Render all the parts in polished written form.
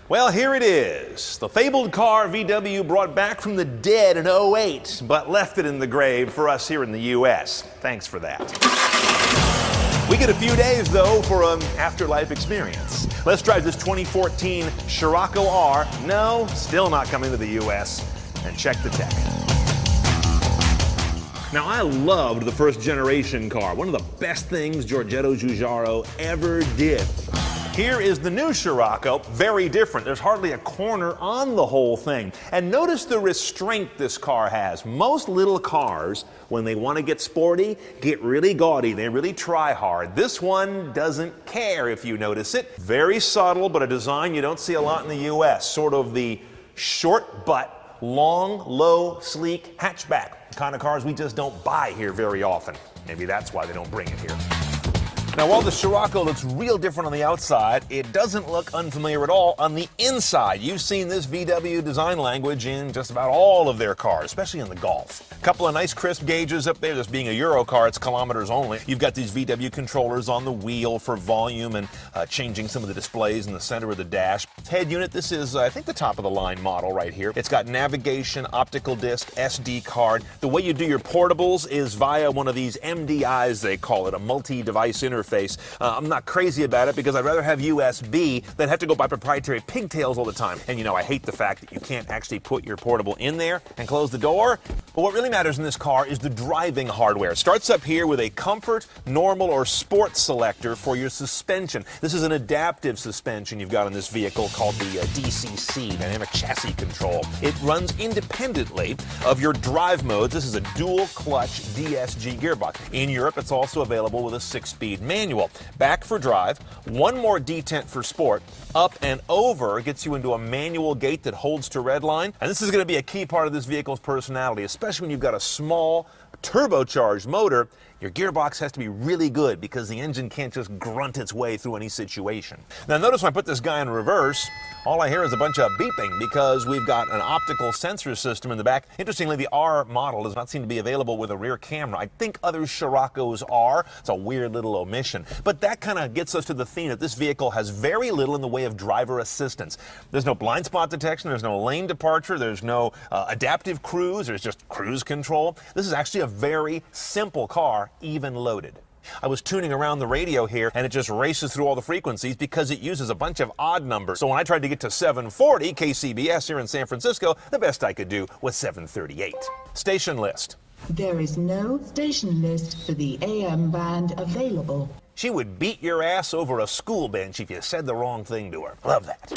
Well, here it is. The fabled car VW brought back from the dead in '08, but left it in the grave for us here in the U.S. Thanks for that. We get a few days, though, for an afterlife experience. Let's drive this 2014 Scirocco R. No, still not coming to the U.S. And check the tech. Now, I loved the first generation car. One of the best things Giorgetto Giugiaro ever did. Here is the new Scirocco, very different. There's hardly a corner on the whole thing. And notice the restraint this car has. Most little cars, when they want to get sporty, get really gaudy. They really try hard. This one doesn't care if you notice it. Very subtle, but a design you don't see a lot in the U.S. Sort of the short butt, long, low, sleek hatchback. The kind of cars we just don't buy here very often. Maybe that's why they don't bring it here. Now, while the Scirocco looks real different on the outside, it doesn't look unfamiliar at all on the inside. You've seen this VW design language in just about all of their cars, especially in the Golf. A couple of nice crisp gauges up there. This being a Euro car, it's kilometers only. You've got these VW controllers on the wheel for volume and changing some of the displays in the center of the dash. Head unit, this is, I think, the top of the line model right here. It's got navigation, optical disc, SD card. The way you do your portables is via one of these MDIs, they call it, a multi-device interface. I'm not crazy about it because I'd rather have USB than have to go buy proprietary pigtails all the time. And you know, I hate the fact that you can't actually put your portable in there and close the door. But what really matters in this car is the driving hardware. It starts up here with a comfort, normal, or sport selector for your suspension. This is an adaptive suspension you've got in this vehicle called the DCC, Dynamic Chassis Control. It runs independently of your drive modes. This is a dual clutch DSG gearbox. In Europe, it's also available with a 6-speed manual. Back for drive, one more detent for sport, up and over gets you into a manual gate that holds to red line. And this is going to be a key part of this vehicle's personality, especially when you've got a small turbocharged motor. Your gearbox has to be really good because the engine can't just grunt its way through any situation. Now notice when I put this guy in reverse, all I hear is a bunch of beeping because we've got an optical sensor system in the back. Interestingly, the R model does not seem to be available with a rear camera. I think other Sciroccos are. It's a weird little omission. But that kind of gets us to the theme that this vehicle has very little in the way of driver assistance. There's no blind spot detection, there's no lane departure, there's no adaptive cruise, there's just cruise control. This is actually a very simple car, even loaded. I was tuning around the radio here, and it just races through all the frequencies because it uses a bunch of odd numbers. So when I tried to get to 740 KCBS here in San Francisco, the best I could do was 738. Station list. There is no station list for the AM band available. She would beat your ass over a school bench if you said the wrong thing to her. Love that.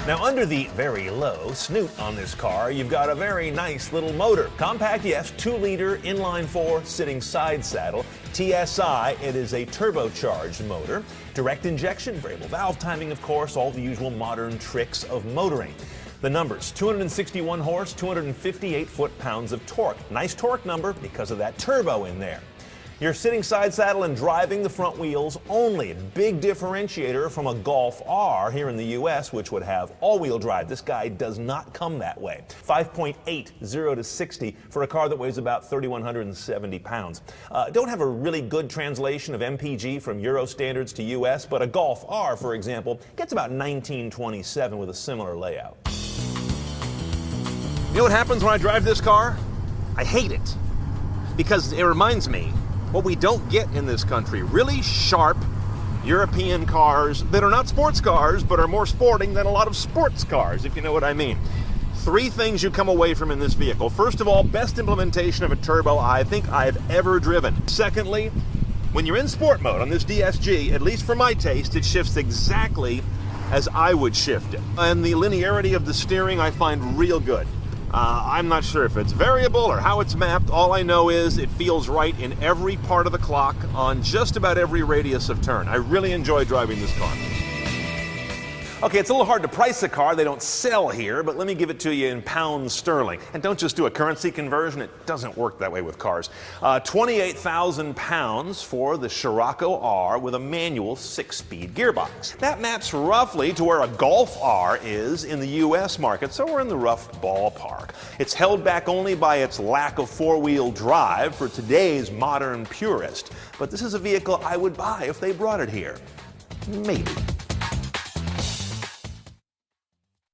Now, under the very low snoot on this car, you've got a very nice little motor. Compact, yes, 2-liter, inline-4, sitting side saddle. TSI, it is a turbocharged motor. Direct injection, variable valve timing, of course, all the usual modern tricks of motoring. The numbers, 261 horse, 258 foot-pounds of torque. Nice torque number because of that turbo in there. You're sitting side saddle and driving the front wheels only. Big differentiator from a Golf R here in the U.S., which would have all-wheel drive. This guy does not come that way. 5.8, 0 to 60 for a car that weighs about 3,170 pounds. Don't have a really good translation of MPG from Euro standards to U.S., but a Golf R, for example, gets about 1927 with a similar layout. You know what happens when I drive this car? I hate it. Because it reminds me what we don't get in this country, really sharp European cars that are not sports cars, but are more sporting than a lot of sports cars, if you know what I mean. 3 things you come away from in this vehicle. First of all, best implementation of a turbo I think I've ever driven. Secondly, when you're in sport mode on this DSG, at least for my taste, it shifts exactly as I would shift it. And the linearity of the steering I find real good. I'm not sure if it's variable or how it's mapped. All I know is it feels right in every part of the clock on just about every radius of turn. I really enjoy driving this car. Okay, it's a little hard to price a car. They don't sell here, but let me give it to you in pounds sterling. And don't just do a currency conversion. It doesn't work that way with cars. 28,000 pounds for the Scirocco R with a manual 6-speed gearbox. That maps roughly to where a Golf R is in the U.S. market, so we're in the rough ballpark. It's held back only by its lack of four-wheel drive for today's modern purist. But this is a vehicle I would buy if they brought it here. Maybe.